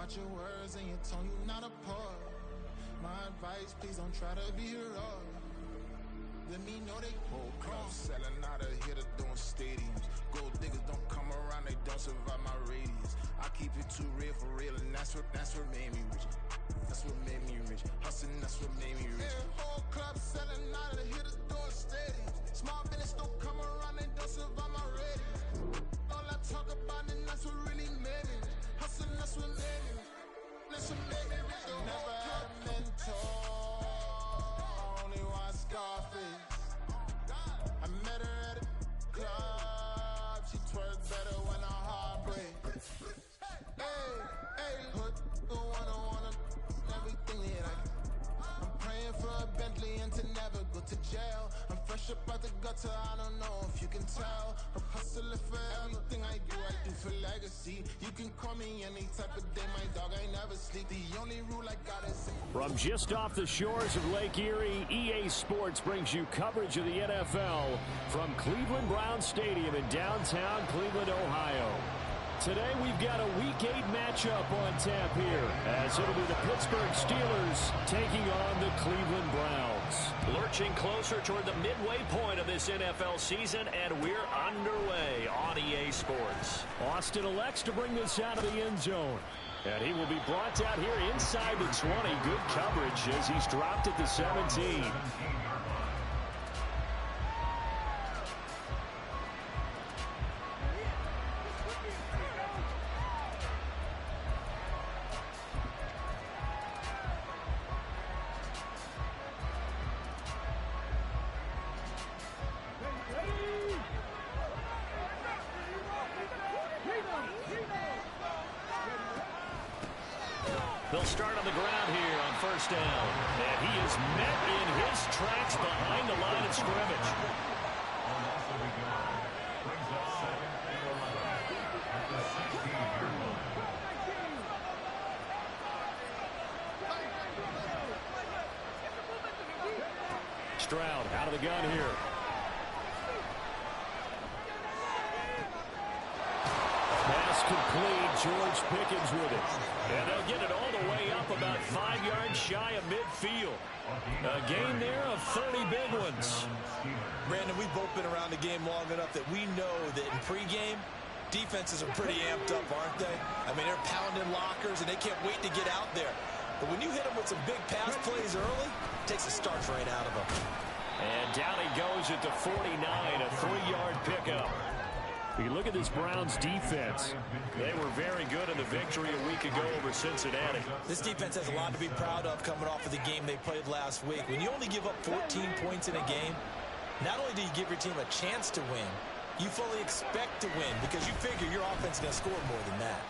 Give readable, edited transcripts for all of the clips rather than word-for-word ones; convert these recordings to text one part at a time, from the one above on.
Watch your words and your tone, you not a part. My advice, please don't try to be heroic. Let me know they whole club selling out of here to doing stadiums. Gold diggers don't come around, they don't survive my radius. I keep it too real for real, and that's what made me rich. That's what made me rich. Hustling, that's what made me rich. Yeah, whole club selling out of here to doing stadiums. Small business don't come around, they don't survive my radius. All I talk about, and that's what really made me. Hustling, that's what made me. That's what made me rich. Never had a mentor. Only one Scarface. I met her at a club. She twerks better when her heart breaks. Hey, put the one everything that I can. I'm praying for a Bentley and to never go to jail. I'm fresh up out the gutter, I don't know if you can tell. I'm hustling for everything I do for legacy. You can call me any type of day, my dog, I never sleep. The only rule I got is... From just off the shores of Lake Erie, EA Sports brings you coverage of the NFL from Cleveland Browns Stadium in downtown Cleveland, Ohio. Today we've got a Week 8 matchup on tap here, as it'll be the Pittsburgh Steelers taking on the Cleveland Browns. Lurching closer toward the midway point of this NFL season, and we're underway on EA Sports. Austin elects to bring this out of the end zone, and he will be brought out here inside the 20. Good coverage as he's dropped at the 17. They'll start on the ground here on first down. And he is met in his tracks behind the line of scrimmage. Stroud out of the gun here. Pass complete. George Pickens with it. And they'll get it all the way up about 5 yards shy of midfield. A gain there of 30 big ones. Brandon, we've both been around the game long enough that we know that in pregame, defenses are pretty amped up, aren't they? I mean, they're pounding lockers, and they can't wait to get out there. But when you hit them with some big pass plays early, it takes the starch right out of them. And down he goes at the 49, a 3-yard pickup. You look at this Browns defense. They were very good in the victory a week ago over Cincinnati. This defense has a lot to be proud of coming off of the game they played last week. When you only give up 14 points in a game, not only do you give your team a chance to win, you fully expect to win because you figure your offense is going to score more than that.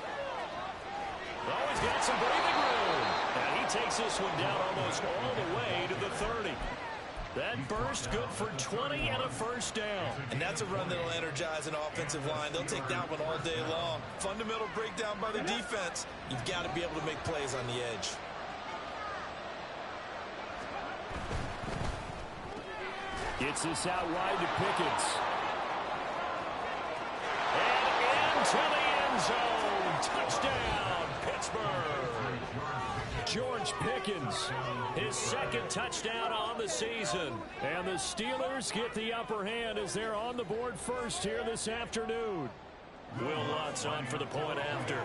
Oh, he's got some breathing room. And he takes this one down almost all the way to the 30. That burst good for 20 and a first down. And that's a run that'll energize an offensive line. They'll take that one all day long. Fundamental breakdown by the defense. You've got to be able to make plays on the edge. Gets this out wide to Pickens. And into the end zone. Touchdown, Pittsburgh. George Pickens, his second touchdown on the season. And the Steelers get the upper hand as they're on the board first here this afternoon. Will Lutz on for the point after.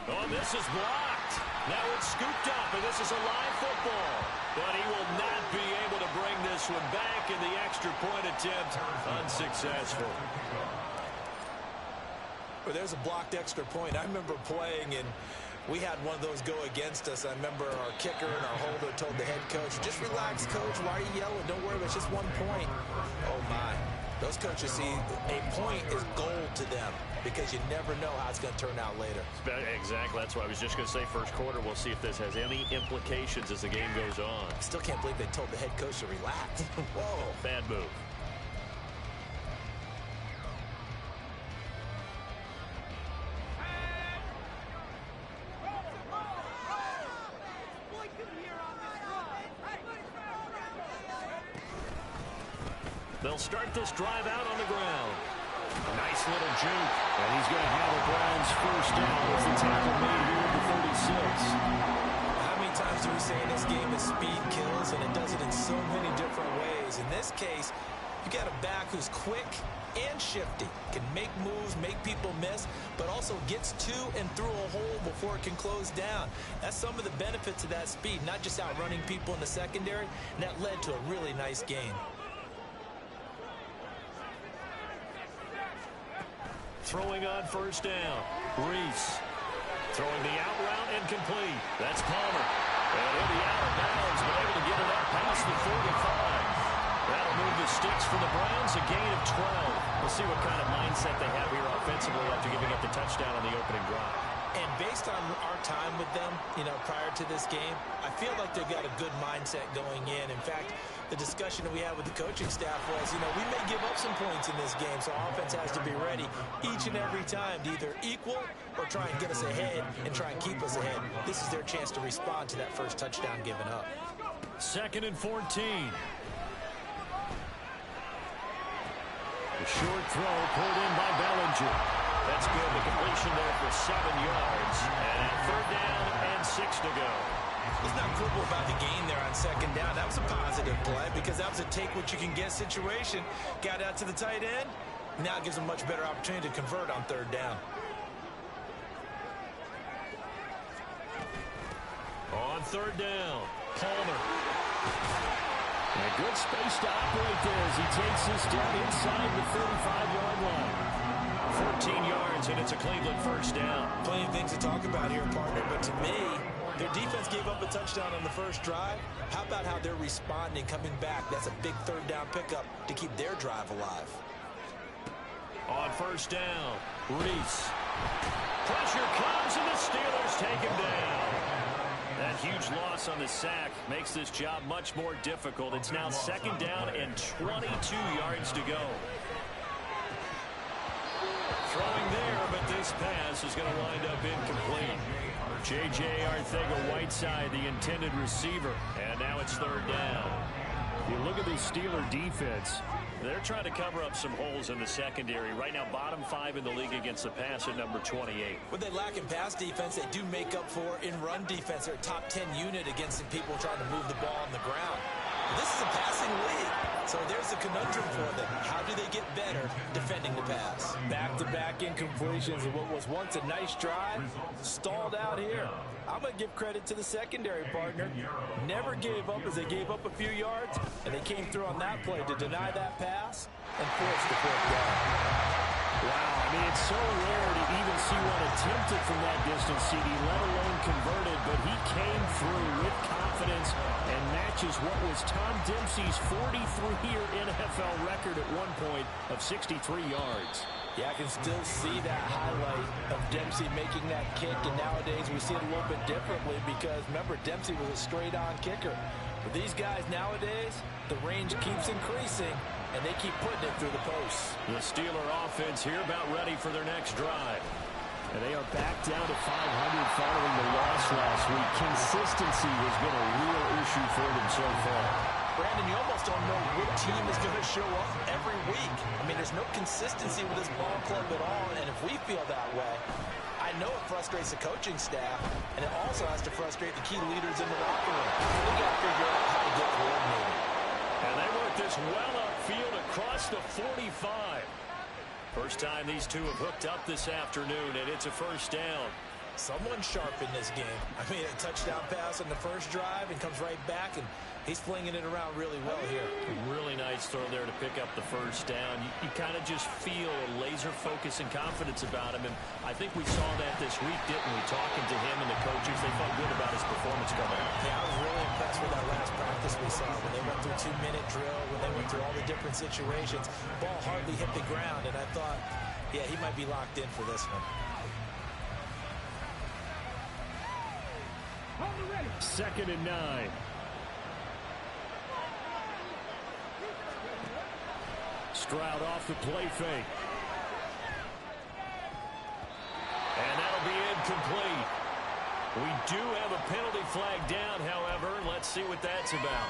Oh, this is blocked. Now it's scooped up, and this is a live football. But he will not be able to bring this one back, in the extra point attempt unsuccessful. Well, there's a blocked extra point. I remember playing, and we had one of those go against us. I remember our kicker and our holder told the head coach, just relax, coach. Why are you yelling? Don't worry, it's just 1 point. Oh, my. Those coaches see a point is gold to them because you never know how it's going to turn out later. Exactly. That's what I was just going to say. First quarter, we'll see if this has any implications as the game goes on. I still can't believe they told the head coach to relax. Whoa. Bad move. They'll start this drive out on the ground. Nice little juke. And he's going to have a Browns first down with the tackle made here at the 36. How many times do we say in this game that speed kills, and it does it in so many different ways? In this case, you got a back who's quick and shifty, can make moves, make people miss, but also gets to and through a hole before it can close down. That's some of the benefits of that speed, not just outrunning people in the secondary, and that led to a really nice game. Throwing on first down, Reese. Throwing the out route incomplete. That's Palmer. And he'll be out of bounds, but able to get it up past the 45. That'll move the sticks for the Browns, a gain of 12. We'll see what kind of mindset they have here offensively after giving up the touchdown on the opening drive. And based on our time with them, prior to this game, I feel like they've got a good mindset going in. In fact, the discussion that we had with the coaching staff was, we may give up some points in this game, so our offense has to be ready each and every time to either equal or try and get us ahead and try and keep us ahead. This is their chance to respond to that first touchdown given up. 2nd and 14. The short throw pulled in by Bellinger. That's good. The completion there for 7 yards. And at 3rd down and 6 to go. Let's not quibble about the gain there on 2nd down. That was a positive play because that was a take-what-you-can-get situation. Got out to the tight end. Now it gives them a much better opportunity to convert on 3rd down. On 3rd down, Palmer. And a good space to operate there as he takes this down inside the 35-yard line. 14 yards, and it's a Cleveland first down. Plenty of things to talk about here, partner, but to me, their defense gave up a touchdown on the first drive. How about how they're responding, coming back? That's a big 3rd down pickup to keep their drive alive. On 1st down, Reese. Pressure comes, and the Steelers take him down. That huge loss on the sack makes this job much more difficult. It's now 2nd down and 22 yards to go. Throwing there, but this pass is going to wind up incomplete. J.J. Arcega-Whiteside, the intended receiver, and now it's 3rd down. You look at the Steeler defense. They're trying to cover up some holes in the secondary. Right now, bottom 5 in the league against the pass at number 28. What they lack in pass defense, they do make up for in run defense. They're a top 10 unit against the people trying to move the ball on the ground. This is a passing league, so there's a conundrum for them. How do they get better defending the pass? Back-to-back incompletions of what was once a nice drive, stalled out here. I'm going to give credit to the secondary partner. Never gave up as they gave up a few yards, and they came through on that play to deny that pass and force the 4th down. Wow, I mean, it's so rare to even see one attempted from that distance, CD, let alone converted, but he came through with confidence and matches what was Tom Dempsey's 43-year NFL record at one point of 63 yards. Yeah, I can still see that highlight of Dempsey making that kick, and nowadays we see it a little bit differently because, remember, Dempsey was a straight-on kicker. But these guys nowadays, the range keeps increasing, and they keep putting it through the posts. The Steeler offense here about ready for their next drive. And they are back down to 500 following the loss last week. Consistency has been a real issue for them so far. Brandon, you almost don't know what team is going to show up every week. I mean, there's no consistency with this ball club at all, and if we feel that way, I know it frustrates the coaching staff, and it also has to frustrate the key leaders in the locker room. We got to figure out how to get coordinated. And they work this well upfield across the 45. First time these two have hooked up this afternoon, and it's a first down. Someone sharp in this game. I mean, a touchdown pass on the first drive and comes right back, and he's flinging it around really well here. Really nice throw there to pick up the first down. You kind of just feel a laser focus and confidence about him, and I think we saw that this week, didn't we? Talking to him and the coaches, they felt good about his performance coming out. Yeah, I was really impressed with that last practice we saw when they went through 2-minute drill, when they went through all the different situations. Ball hardly hit the ground, and I thought, yeah, he might be locked in for this one. 2nd and 9. Stroud off the play fake. And that'll be incomplete. We do have a penalty flag down, however. Let's see what that's about.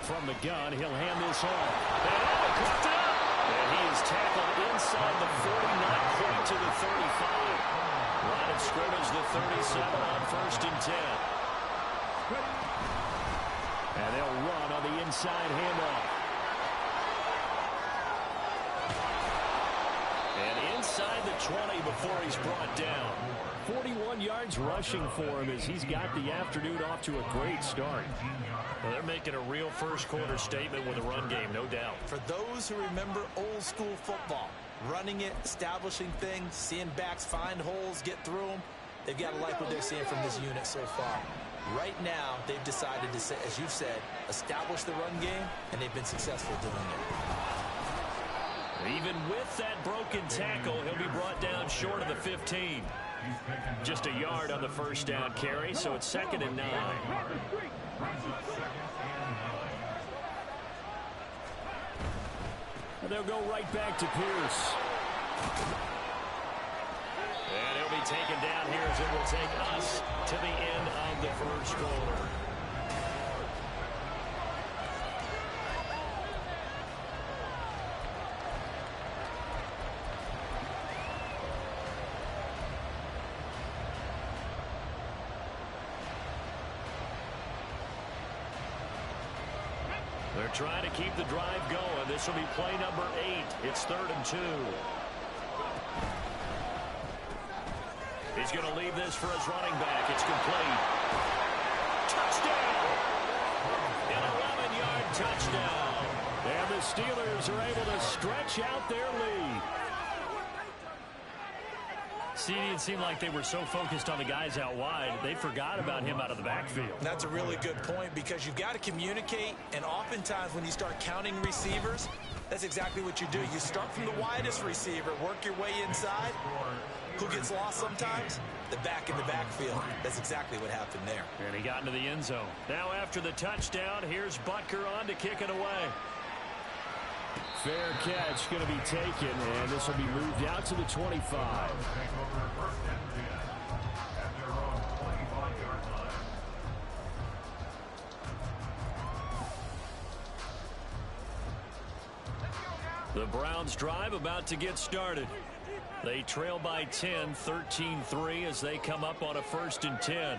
From the gun, he'll hand this off. And caught it up. And he is tackled inside the 40, not quite to the 35. Line of scrimmage, the 37 on 1st and 10. And they'll run on the inside handoff. And inside the 20 before he's brought down. 41 yards rushing for him as he's got the afternoon off to a great start. Well, they're making a real first-quarter statement with a run game, no doubt. For those who remember old-school football, running it, establishing things, seeing backs find holes, get through them, they've got to like what they're seeing from this unit so far. Right now, they've decided to, as you've said, establish the run game, and they've been successful doing it. Even with that broken tackle, he'll be brought down short of the 15. Just a yard on the first down carry, so it's 2nd and 9. And they'll go right back to Pierce. And he'll be taken down here as it will take us to the end of the first quarter. They're trying to keep the drive going. This will be play number 8. It's 3rd and 2. He's going to leave this for his running back. It's complete. Touchdown! An 11-yard touchdown. And the Steelers are able to stretch out their lead. It seemed like they were so focused on the guys out wide, they forgot about him out of the backfield. That's a really good point because you've got to communicate, and oftentimes when you start counting receivers, that's exactly what you do. You start from the widest receiver, work your way inside. Who gets lost sometimes? The back in the backfield. That's exactly what happened there. And he got into the end zone. Now after the touchdown, here's Butker on to kick it away. Fair catch going to be taken, and this will be moved out to the 25. The Browns drive about to get started. They trail by 10, 13-3 as they come up on a 1st and 10.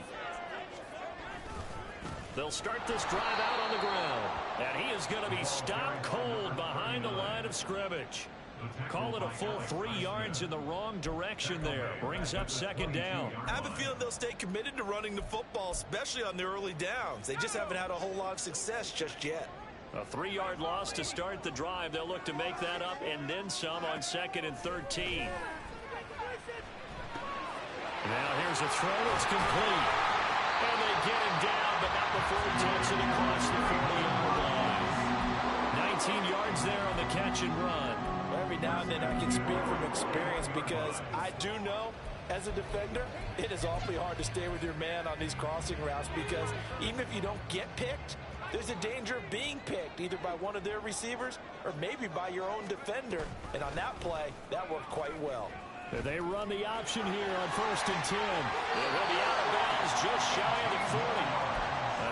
They'll start this drive out on the ground. And he is going to be stopped cold behind the line of scrimmage. Call it a full 3 yards in the wrong direction there. Brings up 2nd down. I have a feeling they'll stay committed to running the football, especially on the early downs. They just haven't had a whole lot of success just yet. A 3-yard loss to start the drive. They'll look to make that up and then some on 2nd and 13. Now here's a throw. It's complete. And they get him down, but not before he takes it across the 40-yard line. 19 yards there on the catch and run. Every now and then I can speak from experience because I do know as a defender it is awfully hard to stay with your man on these crossing routes because even if you don't get picked, there's a danger of being picked either by one of their receivers or maybe by your own defender. And on that play, that worked quite well. They run the option here on 1st and 10. It will be out of bounds just shy of the 40.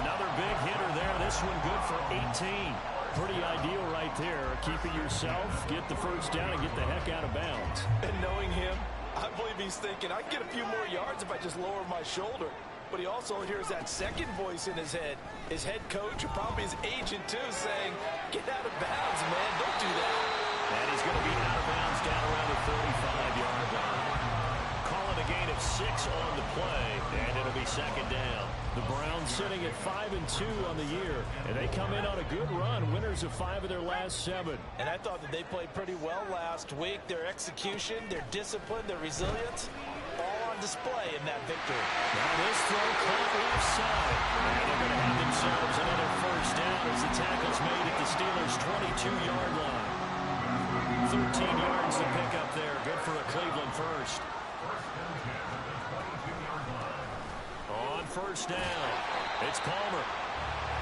Another big hitter there. This one good for 18. Pretty ideal right there. Keep it yourself, get the first down, and get the heck out of bounds. And knowing him, I believe he's thinking, I can get a few more yards if I just lower my shoulder. But he also hears that second voice in his head. His head coach, or probably his agent too, saying, get out of bounds, man. Don't do that. And he's going to be out of bounds down around the 35-yard line. Calling a gain of 6 on the play, and it'll be 2nd down. The Browns sitting at 5-2 on the year, and they come in on a good run, winners of 5 of their last 7. And I thought that they played pretty well last week. Their execution, their discipline, their resilience, all on display in that victory. Now this throw caught left side, and they're going to have themselves another first down as the tackle's made at the Steelers' 22-yard line. 13 yards to pick up there. Good for a Cleveland first. On 1st down, it's Palmer.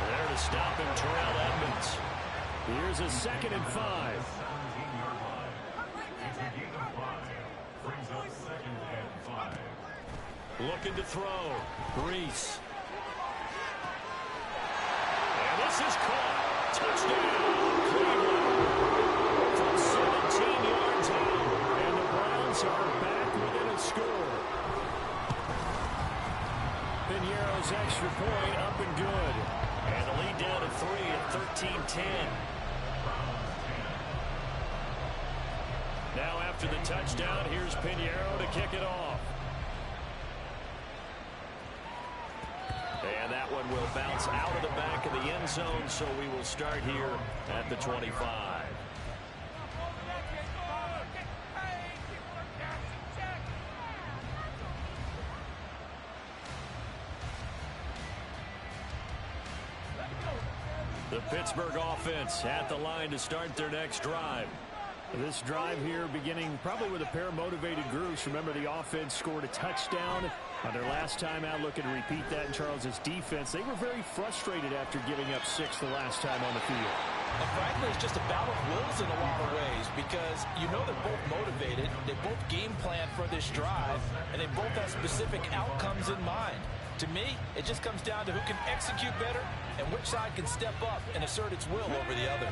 There to stop him, Terrell Edmonds. Here's a 2nd and 5. Looking to throw. Reese. And this is caught. Touchdown, Cleveland. From 17 yards out. And the Browns are back within a score. Piñeiro's extra point up and good. And the lead down to 3 at 13-10. Now after the touchdown, here's Piñeiro to kick it off. And that one will bounce out of the back of the end zone, so we will start here at the 25. The Pittsburgh offense at the line to start their next drive. This drive here beginning probably with a pair of motivated groups. Remember, the offense scored a touchdown on their last time out. Looking to repeat that in Charles's defense. They were very frustrated after giving up 6 the last time on the field. And frankly, it's just a battle of wills in a lot of ways because you know they're both motivated. They both game plan for this drive, and they both have specific outcomes in mind. To me, it just comes down to who can execute better and which side can step up and assert its will over the other.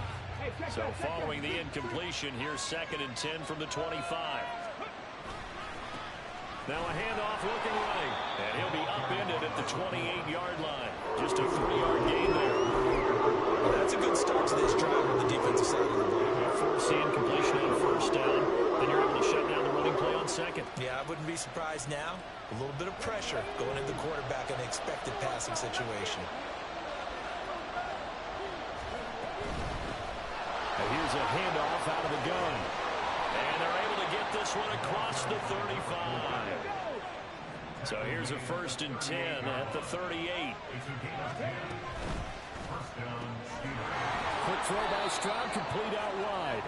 So following the incompletion, here's 2nd and 10 from the 25. Now a handoff looking right, and he'll be upended at the 28-yard line. Just a 3-yard gain there. Well, that's a good start to this drive on the defensive side of the ball. Force the incompletion on 1st down, then you're able to shut down the running play on 2nd. Yeah, I wouldn't be surprised now. A little bit of pressure going into the quarterback in an expected passing situation. Here's a handoff out of the gun. And they're able to get this one across the 35. So here's a 1st and 10 at the 38. Quick throw by Stroud, complete out wide.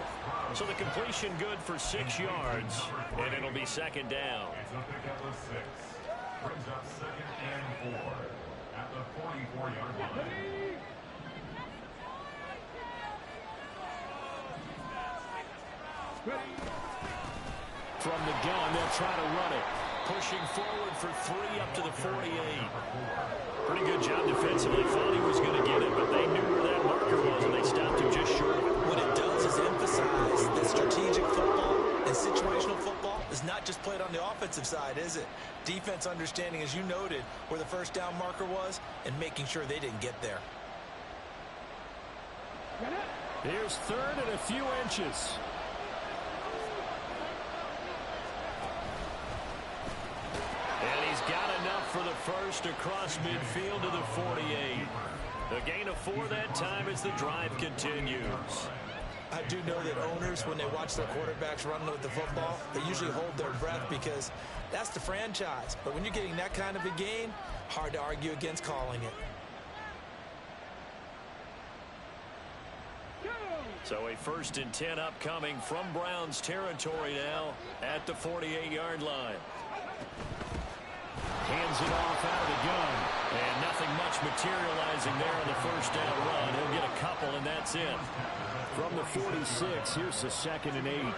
So the completion good for 6 yards, and it'll be 2nd down. Brings up 2nd and 4 at the 44-yard line. From the gun, they'll try to run it. Pushing forward for 3 up to the 48. Pretty good job defensively. Thought he was going to get it, but they knew where that marker was, and they stopped him just short of it. What it does is emphasize that strategic football and situational football is not just played on the offensive side, is it? Defense understanding, as you noted, where the 1st down marker was and making sure they didn't get there. Here's 3rd and a few inches. And he's got enough for the 1st across midfield to the 48. A gain of 4 that time as the drive continues. I do know that owners, when they watch their quarterbacks run with the football, they usually hold their breath because that's the franchise. But when you're getting that kind of a gain, hard to argue against calling it. So a 1st and 10 upcoming from Browns territory now at the 48-yard line. Hands it off out of the gun. And nothing much materializing there on the 1st down run. He'll get a couple, and that's it. From the 46, here's the 2nd and 8. And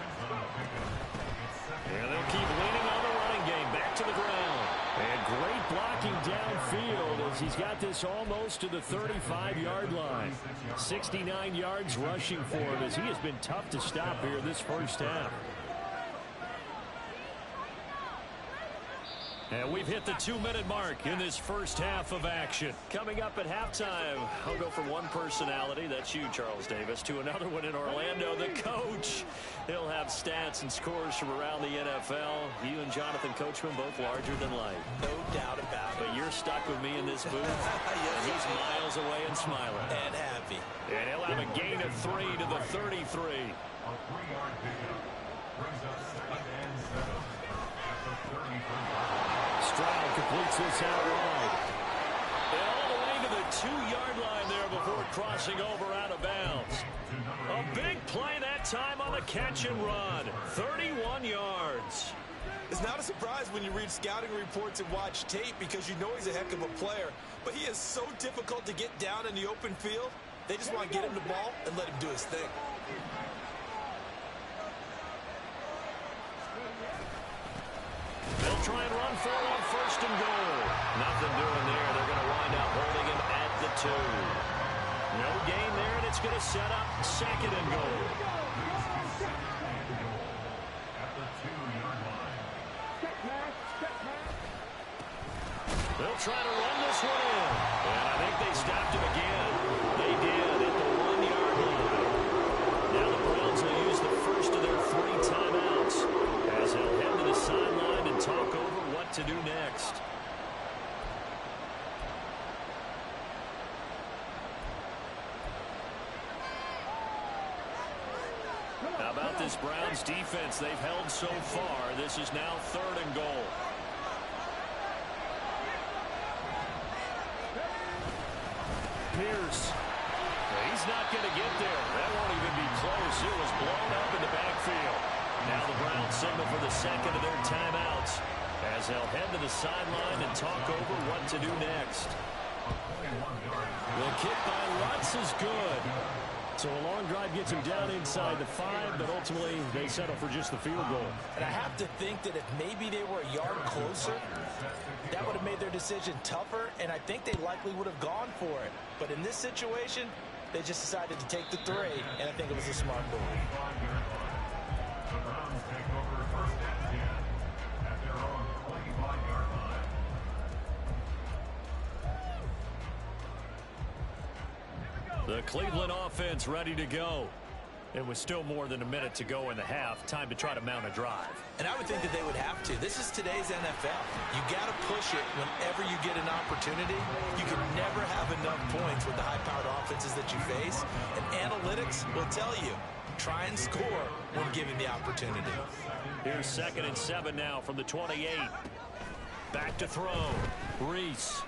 they'll keep leaning on the running game. Back to the ground. And great blocking downfield as he's got this almost to the 35-yard line. 69 yards rushing for him as he has been tough to stop here this 1st half. And we've hit the 2-minute mark in this 1st half of action. Coming up at halftime, I'll go from one personality, that's you, Charles Davis, to another one in Orlando, the coach. He'll have stats and scores from around the NFL. You and Jonathan Coachman both larger than life. No doubt about it. But you're stuck with me in this booth. Yes, and he's miles away and smiling. and happy. And he'll have a gain of 3 to the 33. A 3-yard pickup brings up 2nd and 7 at the 33. Stroud completes this out wide. And all the way to the 2-yard line there before crossing over out of bounds. A big play that time on the catch and run. 31 yards. It's not a surprise when you read scouting reports and watch tape because you know he's a heck of a player. But he is so difficult to get down in the open field. They just want to get him the ball and let him do his thing. They'll They'll try and run for it on first and goal. Nothing doing there. They're going to wind up holding him at the 2. No gain there, and it's going to set up second and goal. At the 2-yard line. They'll try to run this one in. And I think they stopped him again. They did at the 1-yard line. Now the Browns will use the first of their 3 timeouts as they'll head to the sideline and talk over what to do next. How about this Browns defense they've held so far? This is now 3rd and goal. Pierce. He's not going to get there. That won't even be close. It was blown up in the backfield. Now the Browns signal for the second of their timeouts as they'll head to the sideline and talk over what to do next. The kick by Lutz is good. So a long drive gets him down inside the 5, but ultimately they settle for just the field goal. And I have to think that if maybe they were a yard closer, that would have made their decision tougher, and I think they likely would have gone for it. But in this situation, they just decided to take the 3, and I think it was a smart move. The Browns take over first and 10 at their own 25-yard line. The Cleveland offense ready to go. It was still more than a minute to go in the half. Time to try to mount a drive. And I would think that they would have to. This is today's NFL. You got to push it whenever you get an opportunity. You can never have enough points with the high-powered offenses that you face. And analytics will tell you, try and score when given the opportunity. Here's 2nd and 7 now from the 28. Back to throw. Reese.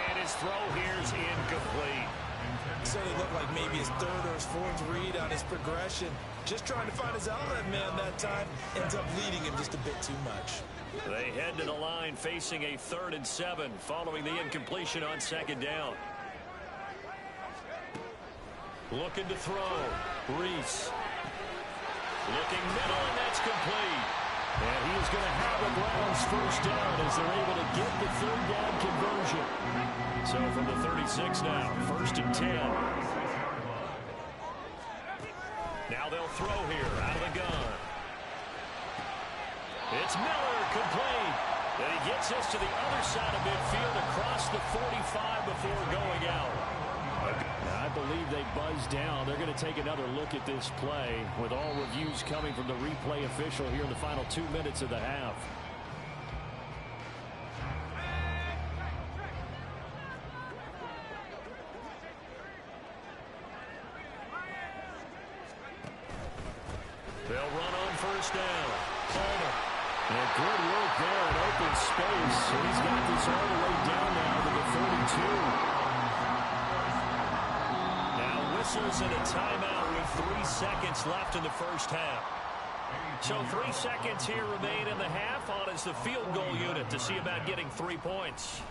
And his throw here's incomplete. So it looked like maybe his 3rd or his 4th read on his progression. Just trying to find his outlet man that time. Ends up leading him just a bit too much. They head to the line facing a 3rd and 7 following the incompletion on 2nd down. Looking to throw. Reese. Looking middle, and that's complete. And he is going to have the Browns first down as they're able to get the 3rd down conversion. So from the 36 now, 1st and 10. Now they'll throw here out of the gun. It's Miller, complete. And he gets us to the other side of midfield across the 45 before going out. I believe they buzzed down. They're going to take another look at this play with all reviews coming from the replay official here in the final 2 minutes of the half. They'll run on first down. Palmer. And good work there in open space. And he's got this all the way down now to the 32. Whistles and a timeout with 3 seconds left in the first half. So 3 seconds here remain in the half on as the field goal unit to see about getting 3 points.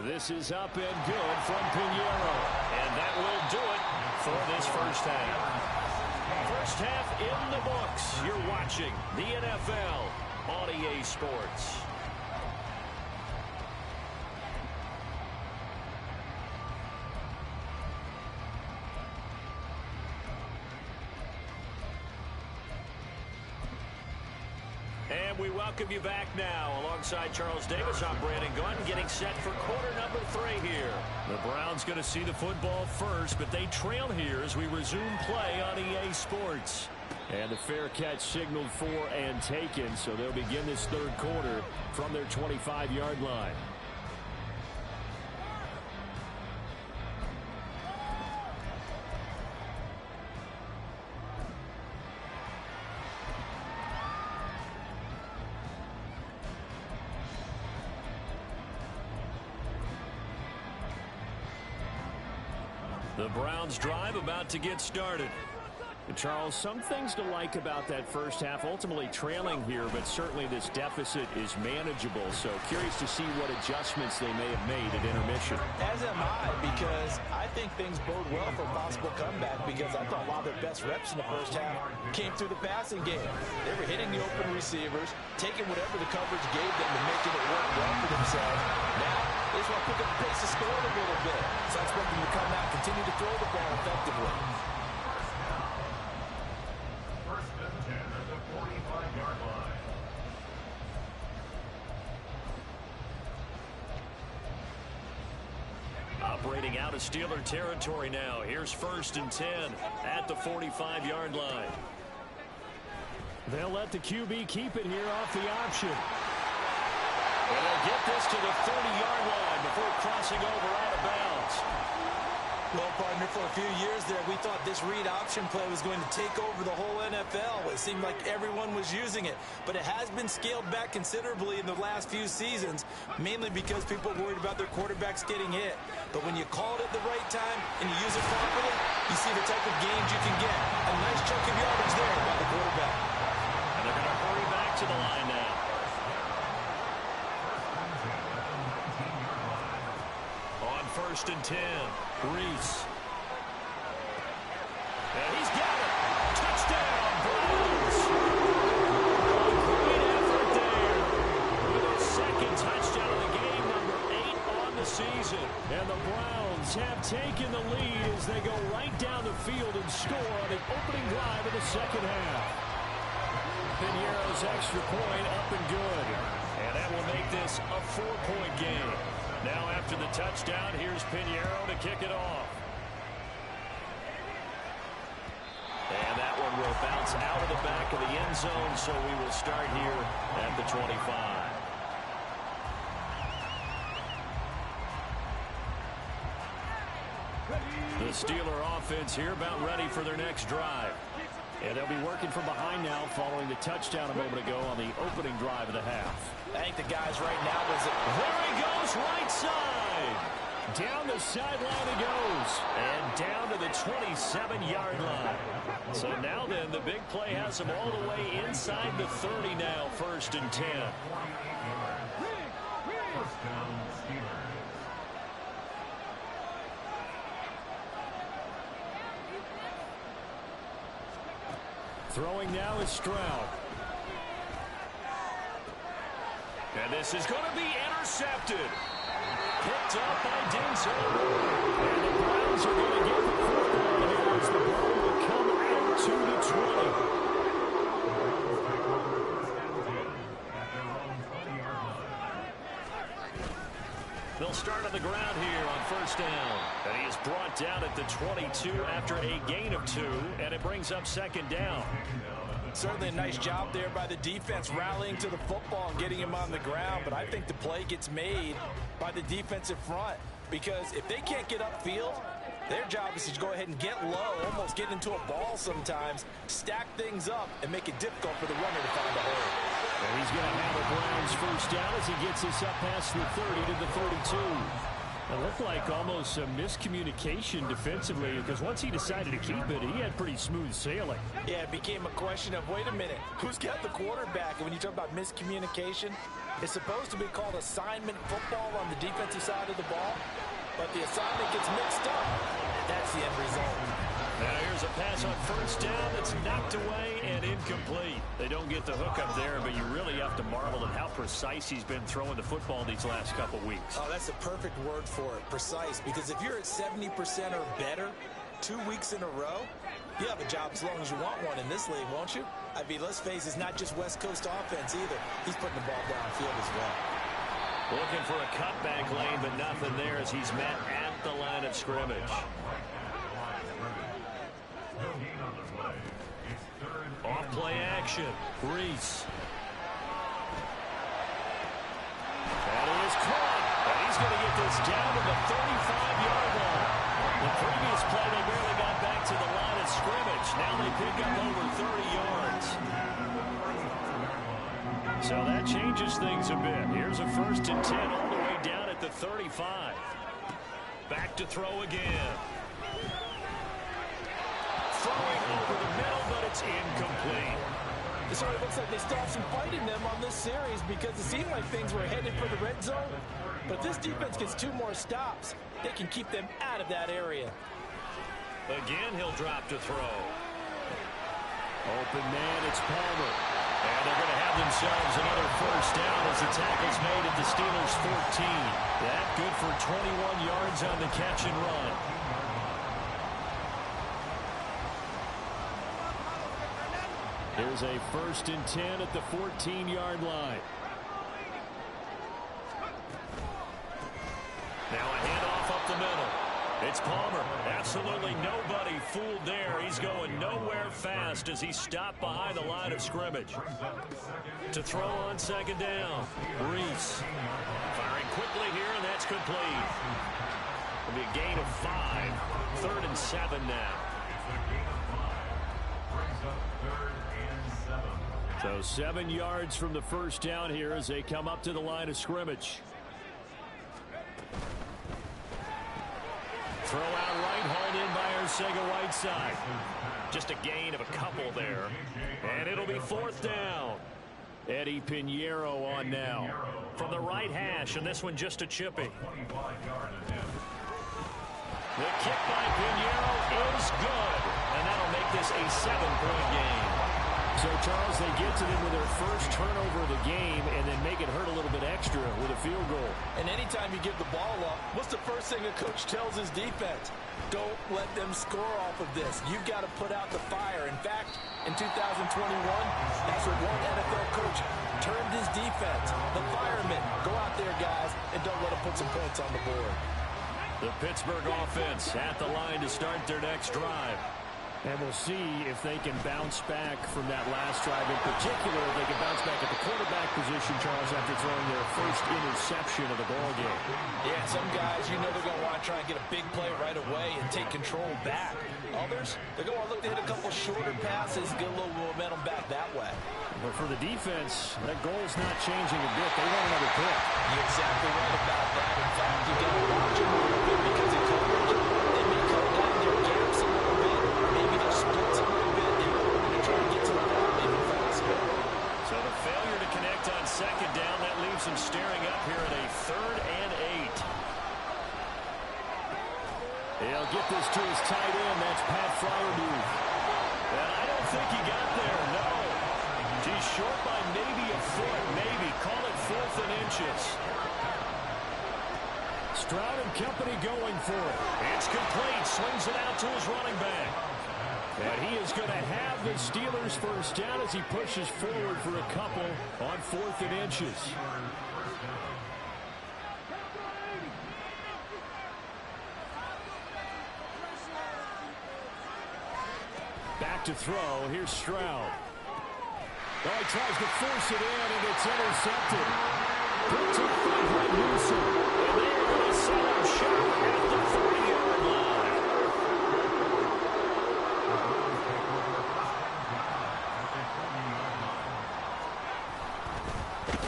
This is up and good from Pinheiro. And that will do it for this first half. First half in the books. You're watching the NFL on EA Sports. And we welcome you back now. Alongside Charles Davis, I'm Brandon Gunn, getting set for quarter number 3 here. The Browns going to see the football first, but they trail here as we resume play on EA Sports. And the fair catch signaled for and taken, so they'll begin this 3rd quarter from their 25-yard line. The Browns drive about to get started. And Charles, some things to like about that first half. Ultimately trailing here, but certainly this deficit is manageable. So curious to see what adjustments they may have made at intermission. As am I, because I think things bode well for a possible comeback, because I thought a lot of their best reps in the first half came through the passing game. They were hitting the open receivers, taking whatever the coverage gave them and making it work well for themselves. Now, they just want to pick up the pace of scoring a little bit. So I expect them to come out and continue to throw the ball effectively. First and 10 at the 45-yard line. Operating out of Steeler territory now. Here's first and 10 at the 45-yard line. They'll let the QB keep it here off the option. And they'll get this to the 30-yard line before crossing over out of bounds. Well, partner, for a few years there, we thought this read option play was going to take over the whole NFL. It seemed like everyone was using it. But it has been scaled back considerably in the last few seasons, mainly because people are worried about their quarterbacks getting hit. But when you call it at the right time and you use it properly, you see the type of gains you can get. A nice chunk of yardage there by the quarterback. And they're going to hurry back to the line now. On first and 10, Reese. And he's got it. Touchdown, Browns. Great effort there. With a second touchdown of the game, number 8 on the season. And the Browns have taken the lead as they go right down the field and score on the opening drive of the second half. Piñeiro's extra point up and good. And that will make this a 4-point game. Now after the touchdown, here's Piñeiro to kick it off. And that one will bounce out of the back of the end zone, so we will start here at the 25. The Steeler offense here about ready for their next drive. And they'll be working from behind now following the touchdown a moment ago on the opening drive of the half. I think the guys right now was it. There he goes, right side. Down the sideline he goes. And down to the 27-yard line. So now then, the big play has him all the way inside the 30 now, first and 10. First down, Steelers. Throwing now is Stroud. And this is going to be intercepted. Picked up by Denzel. And the Browns are going to get the football here as the ball will come out to the 20. They'll start on the ground here on first down. And he is brought down at the 22 after a gain of 2. And it brings up second down. Certainly a nice job there by the defense rallying to the football and getting him on the ground. But I think the play gets made by the defensive front, because if they can't get upfield, their job is to go ahead and get low, almost get into a ball sometimes, stack things up, and make it difficult for the runner to find a hole. And he's going to have the Browns first down as he gets this up past the 30 to the 32. It looked like almost a miscommunication defensively, because once he decided to keep it, he had pretty smooth sailing. Yeah, it became a question of, wait a minute, who's got the quarterback? And when you talk about miscommunication, it's supposed to be called assignment football on the defensive side of the ball, but the assignment gets mixed up. That's the end result. Now here's a pass on first down that's knocked away and incomplete. They don't get the hook up there, but you really have to marvel at how precise he's been throwing the football these last couple weeks. Oh, that's a perfect word for it, precise, because if you're at 70% or better 2 weeks in a row, you have a job as long as you want one in this league, won't you? I mean, let's face it, it's not just West Coast offense either. He's putting the ball downfield as well. Looking for a cutback lane, but nothing there as he's met at the line of scrimmage. Off play action. Reese. And he is caught. And he's going to get this down to the 35-yard line. The previous play, they barely got back to the line of scrimmage. Now they pick up over 30 yards. So that changes things a bit. Here's a first and 10 all the way down at the 35. Back to throw again. From throwing over the middle, but it's incomplete. It sort of looks like they still have some fight in them on this series because it seemed like things were headed for the red zone. But if this defense gets 2 more stops, they can keep them out of that area. Again, he'll drop to throw. Open man, it's Palmer. And they're going to have themselves another first down as the tackle's made at the Steelers' 14. That good for 21 yards on the catch and run. Here's a 1st and 10 at the 14-yard line. Now a handoff up the middle. It's Palmer. Absolutely nobody fooled there. He's going nowhere fast as he stopped behind the line of scrimmage. To throw on 2nd down. Reese firing quickly here, and that's complete. It'll be a gain of 5. 3rd and 7 now. So 7 yards from the first down here as they come up to the line of scrimmage. Throw out right, hauled in by Arcega-Whiteside. Just a gain of a couple there. And it'll be 4th down. Eddie Pinheiro on now. From the right hash, and this one just a chippy. The kick by Pinheiro is good. And that'll make this a 7-point game. So, Charles, they get to them with their first turnover of the game and then make it hurt a little bit extra with a field goal. And anytime you give the ball up, what's the first thing a coach tells his defense? Don't let them score off of this. You've got to put out the fire. In fact, in 2021, that's what one NFL coach termed his defense. The firemen. Go out there, guys, and don't let them put some points on the board. The Pittsburgh offense at the line to start their next drive. And we'll see if they can bounce back from that last drive. In particular, if they can bounce back at the quarterback position, Charles, after throwing their first interception of the ballgame. Yeah, some guys, you know they're going to want to try and get a big play right away and take control back. Others, they're going to look to hit a couple shorter passes, get a little momentum back that way. But for the defense, that goal's not changing a bit. They want another pick. You're exactly right about that. In fact, you got to watch them a little bit because in coverage, they may cut down their gaps a little bit. Maybe their splits a little bit in order to try and get to the ball maybe faster. So the failure to connect on 2nd down, that leaves them staring up here at a 3rd and 8. He'll get this to his tight end. That's Pat Fryermuth. And I don't think he got there, no. He's short by maybe a foot, maybe. Call it 4th and inches. Stroud and company going for it. It's complete. Swings it out to his running back. And he is going to have the Steelers first down as he pushes forward for a couple on 4th and inches. Back to throw. Here's Stroud. Oh, he tries to force it in, and it's intercepted. Picked up by Greg Newsom. And they're going to set up shop at the 40-yard line.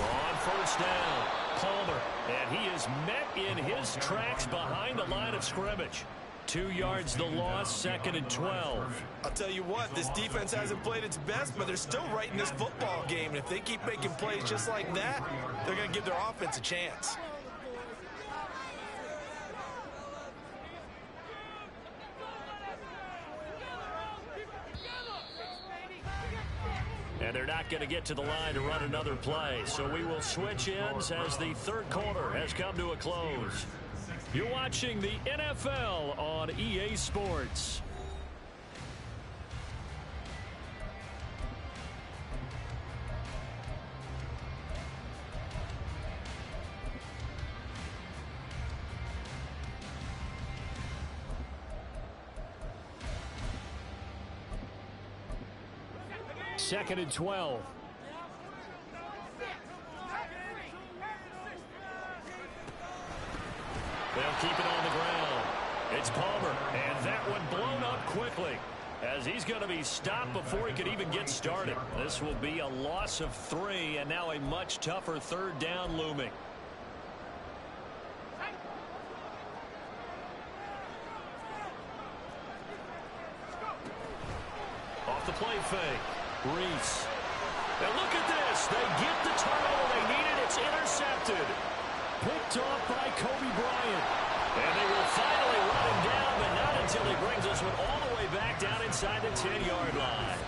On 1st down, Palmer. And he is met in his tracks behind the line of scrimmage. 2 yards the loss, 2nd and 12. I'll tell you what, this defense hasn't played its best, but they're still right in this football game. And if they keep making plays just like that, they're going to give their offense a chance. And they're not going to get to the line to run another play. So we will switch ends as the 3rd quarter has come to a close. You're watching the NFL on EA Sports. Second and 12. They'll keep it on the ground. It's Palmer, and that one blown up quickly as he's going to be stopped before he could even get started. This will be a loss of 3, and now a much tougher 3rd down looming. the play fake. Reese. And look at this. They get the turnover they needed. It's intercepted. Picked off by Kobe Bryant. And they will finally run him down, but not until he brings this one all the way back down inside the 10-yard line.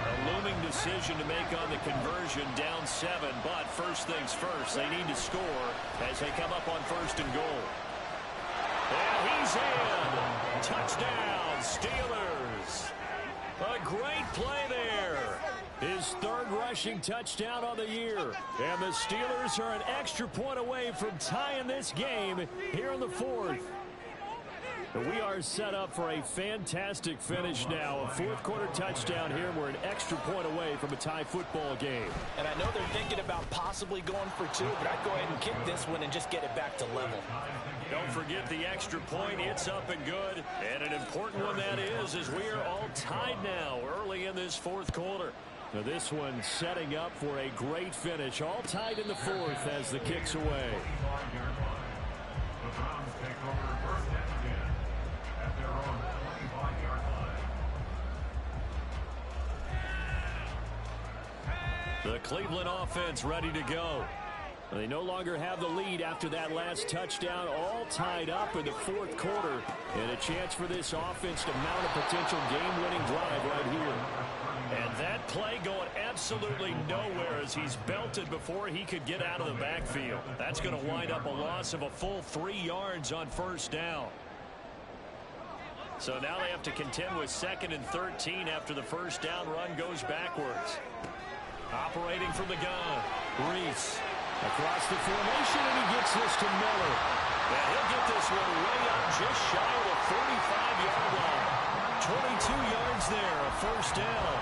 A looming decision to make on the conversion, down 7, but first things first, they need to score as they come up on 1st and goal. And he's in. Touchdown, Steelers. A great play there. His 3rd rushing touchdown on the year. And the Steelers are an extra point away from tying this game here in the 4th. We are set up for a fantastic finish now. A 4th quarter touchdown here. We're an extra point away from a tie football game. And I know they're thinking about possibly going for 2, but I'd go ahead and kick this one and just get it back to level. Don't forget the extra point. It's up and good. And an important one that is, as we are all tied now early in this 4th quarter. Now this one setting up for a great finish. All tied in the 4th as the kick's away. The Browns take over 1st and 10 at their own 25-yard line. The Cleveland offense ready to go. They no longer have the lead after that last touchdown, all tied up in the 4th quarter. And a chance for this offense to mount a potential game-winning drive right here. And that play going absolutely nowhere as he's belted before he could get out of the backfield. That's going to wind up a loss of a full 3 yards on 1st down. So now they have to contend with 2nd and 13 after the 1st down run goes backwards. Operating from the gun, Reese. Across the formation, and he gets this to Miller. And he'll get this one way up just shy of the 45-yard line. 22 yards there, a 1st down.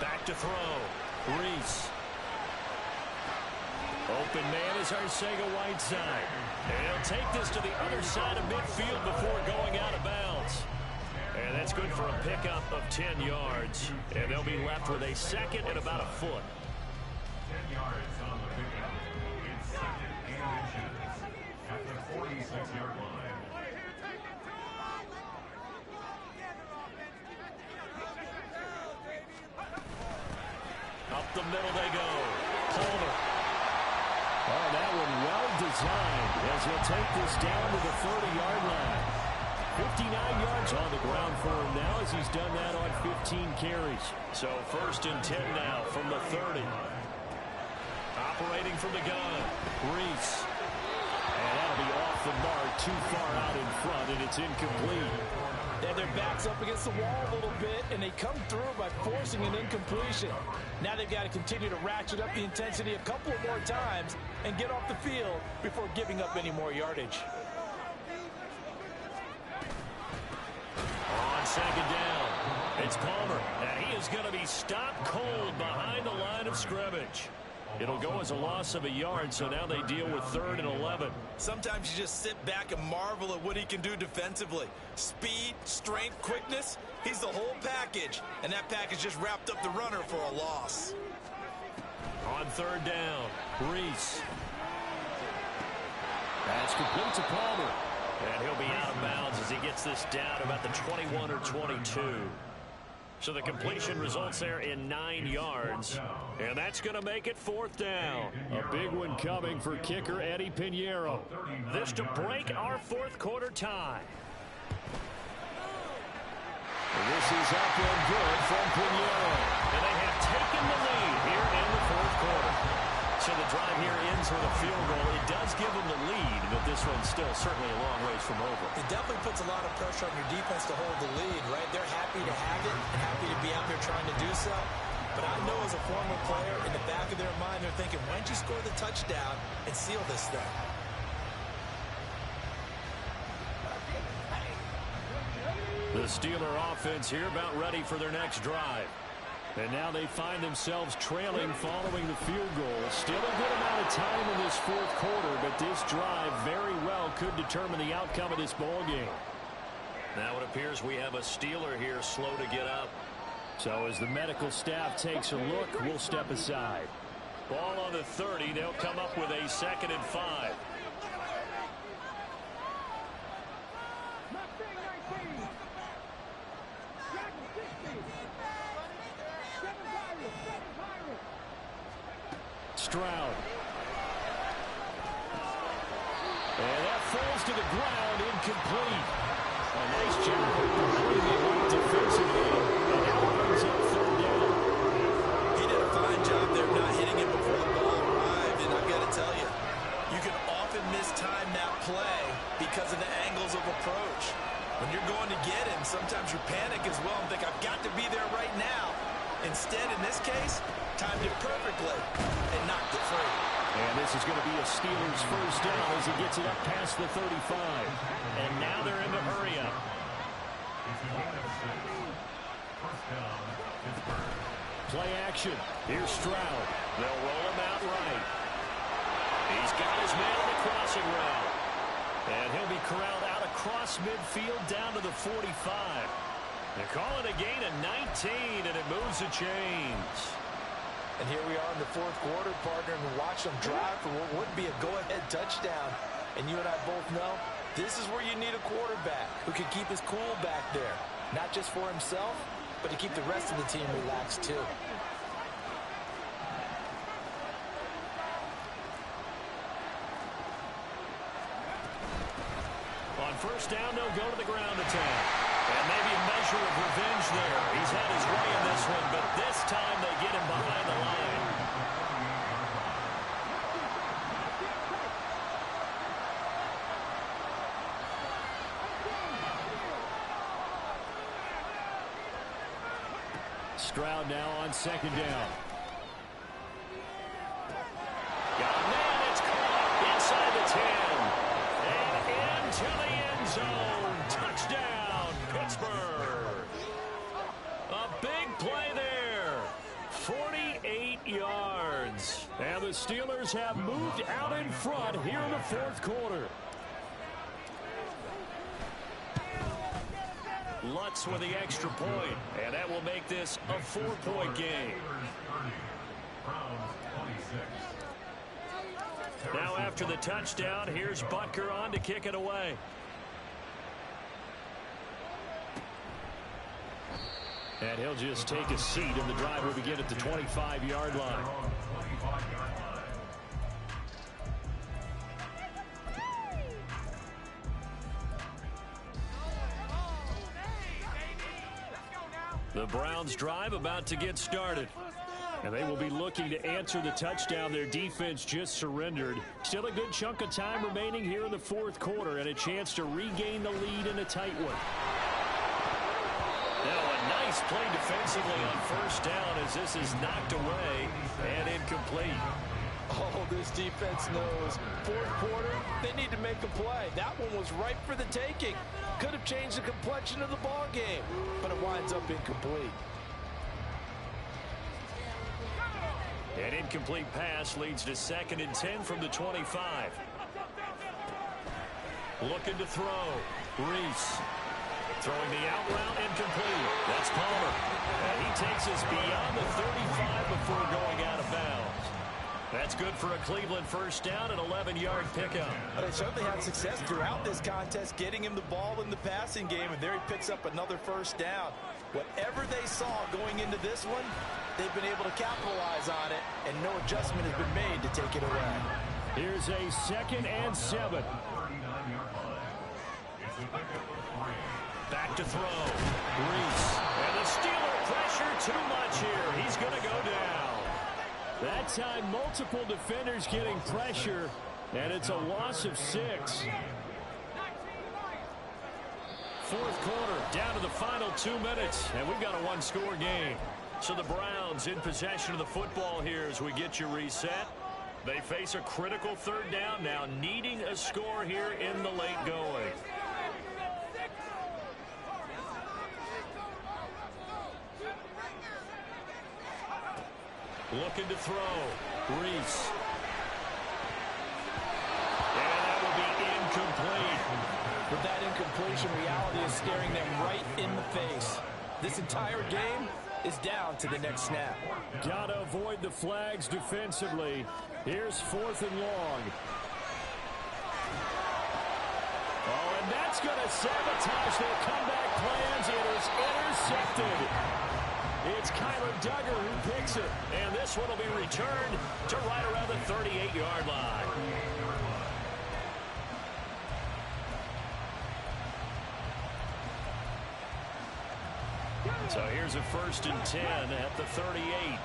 Back to throw. Reese. Open man is Arcega-Whiteside. And he'll take this to the other side of midfield before going out of bounds. And that's good for a pickup of 10 yards. And they'll be left with a 2nd and about a foot. 10 yards on the pickup. It's 2nd and inches at the 46-yard line. Up the middle they go. Palmer. Oh, that one well designed as he'll take this down to the 30-yard line. 59 yards on the ground for him now as he's done that on 15 carries. So 1st and 10 now from the 30. Operating from the gun, Reese. And that'll be off the mark, too far out in front, and it's incomplete. They have their backs up against the wall a little bit, and they come through by forcing an incompletion. Now they've got to continue to ratchet up the intensity a couple of more times and get off the field before giving up any more yardage. On 2nd down, it's Palmer, and he is going to be stopped cold behind the line of scrimmage. It'll go as a loss of a yard, so now they deal with 3rd and 11. Sometimes you just sit back and marvel at what he can do defensively. Speed, strength, quickness, he's the whole package. And that package just wrapped up the runner for a loss. On 3rd down, Reese. That's complete to Palmer. And he'll be out of bounds as he gets this down about the 21 or 22. So the completion results there in 9 yards. And that's going to make it 4th down. A big one coming for kicker Eddie Pinheiro. This to break our 4th quarter tie. And this is up and good from Pinheiro. And they have taken the lead here in the 4th quarter. So the drive here ends with a field goal. It does give them the lead, but this one's still certainly a long ways from over. It definitely puts a lot of pressure on your defense to hold the lead, right? They're happy to have it and happy to be out there trying to do so. But I know as a former player, in the back of their mind, they're thinking, why don't you score the touchdown and seal this thing? The Steeler offense here about ready for their next drive. And now they find themselves trailing following the field goal. Still a good amount of time in this fourth quarter, but this drive very well could determine the outcome of this ball game. Now it appears we have a Steeler here slow to get up. So as the medical staff takes a look, we'll step aside. Ball on the 30. They'll come up with a 2nd and 5. Stroud. And that falls to the ground, incomplete. A nice job putting it right defensively. And now brings up 3rd down. He did a fine job there not hitting it before the ball arrived. And I've got to tell you, you can often mistime that play because of the angles of approach. When you're going to get him, sometimes you panic as well and think, I've got to be there right now. Instead, in this case, timed it perfectly and knocked it free. And this is going to be a Steelers 1st down as he gets it up past the 35. And now they're in the hurry up. Play action. Here's Stroud. They'll roll him out right. He's got his man on the crossing route. And he'll be corralled out across midfield down to the 45. They call it a gain of 19, and it moves the chains. And here we are in the fourth quarter, partner, and watch them drive for what would be a go-ahead touchdown. And you and I both know this is where you need a quarterback who can keep his cool back there. Not just for himself, but to keep the rest of the team relaxed too. On 1st down, they'll go to the ground attack. And maybe a measure of revenge there. He's had his way in this one, but this time they get him behind the line. Stroud now on 2nd down. Got a man, it's caught inside the 10. And into the end zone. Touchdown, Pittsburgh. A big play there. 48 yards. And the Steelers have moved out in front here in the fourth quarter. Lutz with the extra point, and that will make this a 4-point game. Now after the touchdown, here's Butker on to kick it away. And he'll just take a seat, and the drive will begin at the 25-yard line. The Browns drive about to get started. And they will be looking to answer the touchdown their defense just surrendered. Still a good chunk of time remaining here in the fourth quarter and a chance to regain the lead in a tight one. Now a nice play defensively on 1st down as this is knocked away and incomplete. Oh, this defense knows. Fourth quarter, they need to make a play. That one was ripe for the taking. Could have changed the complexion of the ball game, but it winds up incomplete. An incomplete pass leads to 2nd and 10 from the 25. Looking to throw. Reese. Throwing the out route, incomplete. That's Palmer. And he takes us beyond the 35 before going out of bounds. That's good for a Cleveland 1st down and 11-yard pickup. They certainly had success throughout this contest, getting him the ball in the passing game, and there he picks up another 1st down. Whatever they saw going into this one, they've been able to capitalize on it, and no adjustment has been made to take it away. Here's a 2nd and 7. Back to throw. Reese. And the Steeler pressure too much here. He's going to go down. That time, multiple defenders getting pressure, and it's a loss of 6. Fourth quarter, down to the final 2 minutes, and we've got a one-score game. So the Browns in possession of the football here as we get you reset. They face a critical 3rd down now, needing a score here in the late going. Looking to throw. Reese. And that will be incomplete. With that incompletion, reality is staring them right in the face. This entire game is down to the next snap. Got to avoid the flags defensively. Here's 4th and long. Oh, and that's going to sabotage their comeback plans. It is intercepted. It's Kyler Duggar who picks it. And this one will be returned to right around the 38-yard line. So here's a 1st and 10 at the 38.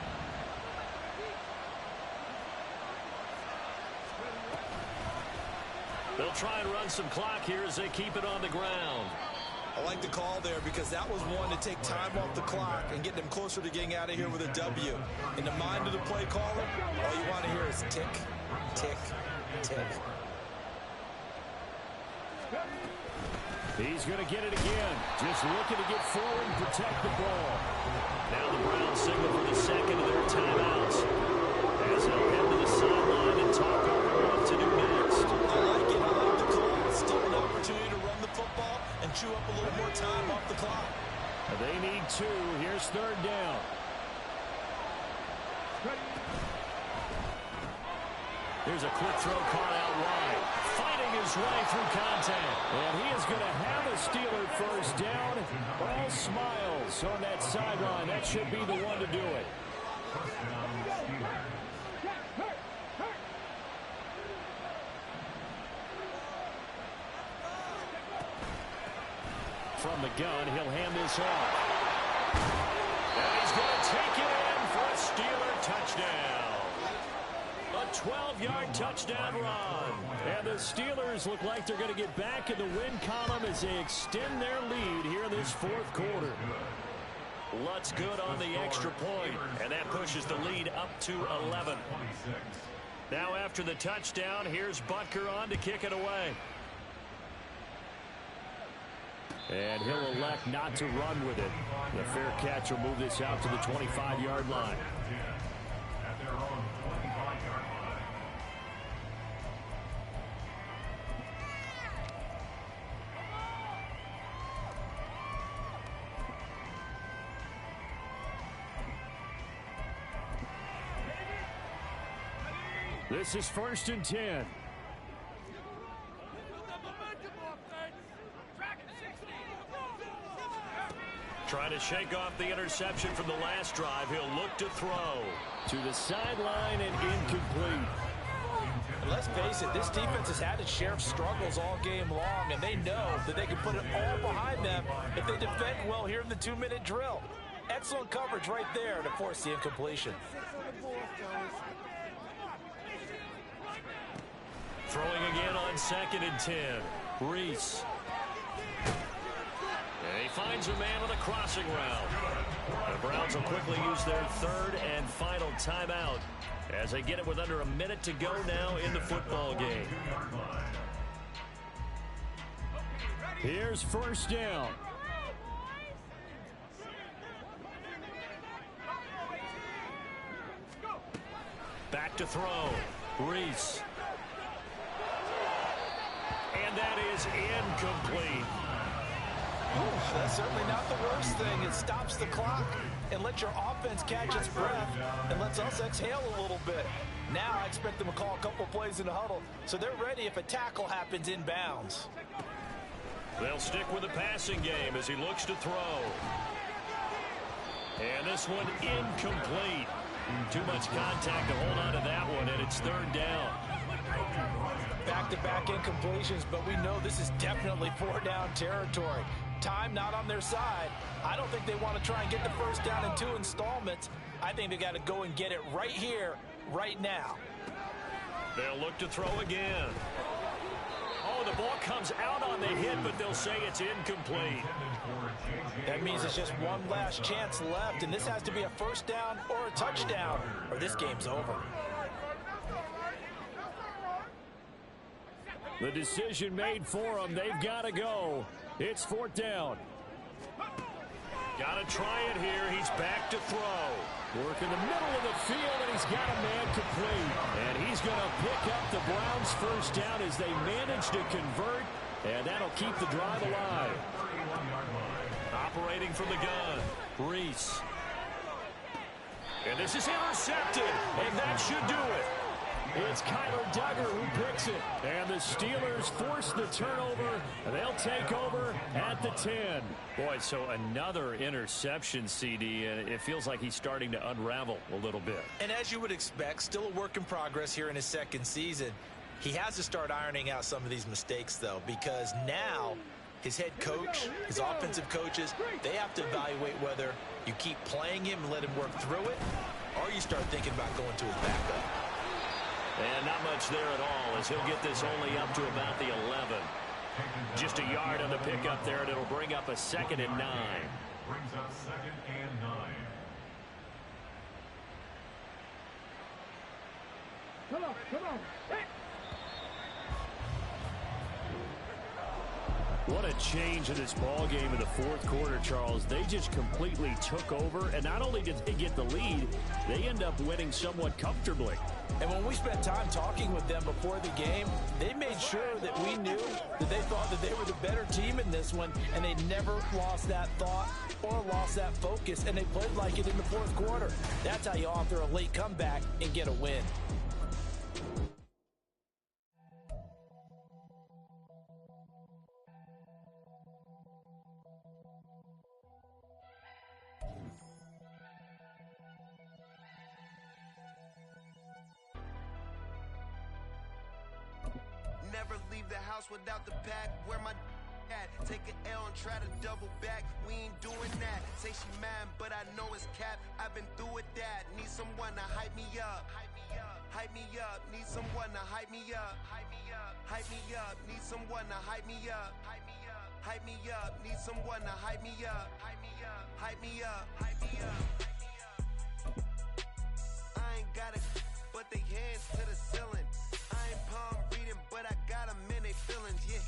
They'll try and run some clock here as they keep it on the ground. I like the call there because that was one to take time off the clock and get them closer to getting out of here with a W. In the mind of the play caller, all you want to hear is tick, tick, tick. He's going to get it again. Just looking to get forward and protect the ball. Now the Browns signal for the second of their timeouts as they'll head to the sideline and talk over what to do next. I like it. I like the call. Still an opportunity to run the football and chew up a little more time off the clock. They need 2. Here's 3rd down. Here's a quick throw caught out wide. Fighting his way through contact. And he is going to have a Steeler 1st down. All smiles on that sideline. That should be the one to do it. From the gun, he'll hand this off. And he's going to take it in for a Steeler touchdown. A 12-yard touchdown run. And the Steelers look like they're going to get back in the win column as they extend their lead here in this 4th quarter. Lutz good on the extra point, and that pushes the lead up to 11. Now after the touchdown, here's Butker on to kick it away. And he'll elect not to run with it. The fair catch will move this out to the 25-yard line. At their own 25-yard line. This is 1st and 10. Trying to shake off the interception from the last drive. He'll look to throw. To the sideline and incomplete. And let's face it, this defense has had its share of struggles all game long, and they know that they can put it all behind them if they defend well here in the 2-minute drill. Excellent coverage right there to force the incompletion. Throwing again on 2nd and 10. Reese. And he finds a man with a crossing route. The Browns will quickly use their 3rd and final timeout as they get it with under a minute to go now in the football game. Here's 1st down. Back to throw. Reese. And that is incomplete. That's certainly not the worst thing. It stops the clock and lets your offense catch its breath and lets us exhale a little bit. Now I expect them to call a couple plays in the huddle so they're ready if a tackle happens inbounds. They'll stick with the passing game as he looks to throw. And this one incomplete. Too much contact to hold on to that one, and it's 3rd down. Back-to-back incompletions, but we know this is definitely 4-down territory. Time not on their side. I don't think they want to try and get the 1st down in 2 installments. I think they got to go and get it right here, right now. They'll look to throw again. Oh, the ball comes out on the hit, but they'll say it's incomplete. That means it's just one last chance left, and this has to be a 1st down or a touchdown, or this game's over. The decision made for them. They've got to go. It's 4th down. Got to try it here. He's back to throw. Work in the middle of the field, and he's got a man complete. And he's going to pick up the Browns' first down as they manage to convert, and that'll keep the drive alive. Operating from the gun, Reese. And this is intercepted, and that should do it. It's Kyler Duggar who picks it. And the Steelers force the turnover, and they'll take over at the 10. Boy, so another interception, CD, and it feels like he's starting to unravel a little bit. And as you would expect, still a work in progress here in his second season. He has to start ironing out some of these mistakes, though, because now his head coach, his offensive coaches, they have to evaluate whether you keep playing him and let him work through it, or you start thinking about going to his backup. And not much there at all, as he'll get this only up to about the 11. Just a yard on the pickup there, and it'll bring up a 2nd and 9. Brings up 2nd and 9. Come on. Hey. What a change in this ball game in the fourth quarter, Charles. They just completely took over, and not only did they get the lead, they end up winning somewhat comfortably. And when we spent time talking with them before the game, they made sure that we knew that they thought that they were the better team in this one, and they never lost that thought or lost that focus, and they played like it in the fourth quarter. That's how you author a late comeback and get a win. Never leave the house without the pack. Where my at? Take an L and try to double back. We ain't doing that. Say she mad, but I know it's cap. I've been through with that. Need someone to hype me up. Hype me up. Need someone to hype me up. Hype me up. Need someone to hype me up. Hype me up. Need someone to hype me up. Hype me up. I ain't got it, but they hands to the ceiling. I ain't palm reading, but I got them in they feelings, yeah.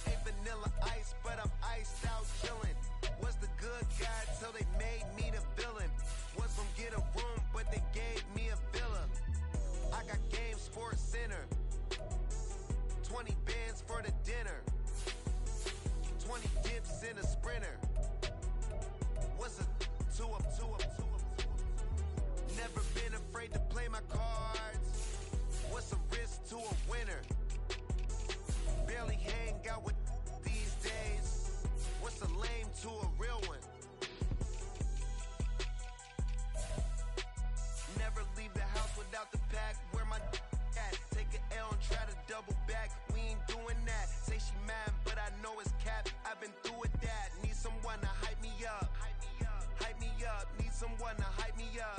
Ain't vanilla ice, but I'm iced out chillin'. Was the good guy till they made me the villain. Was gonna get a room, but they gave me a villa. I got Game Sports Center. 20 bands for the dinner. 20 dips in a sprinter. What's a two up? Never been afraid to play my cards. What's a risk to a winner? Barely hang out with these days. What's a lame to a real one? Never leave the house without the pack. Where my at? Take an L and try to double back. We ain't doing that. Say she mad, but I know it's cap. I've been through with that. Need someone to hype me up. Hype me up. Need someone to hype me up.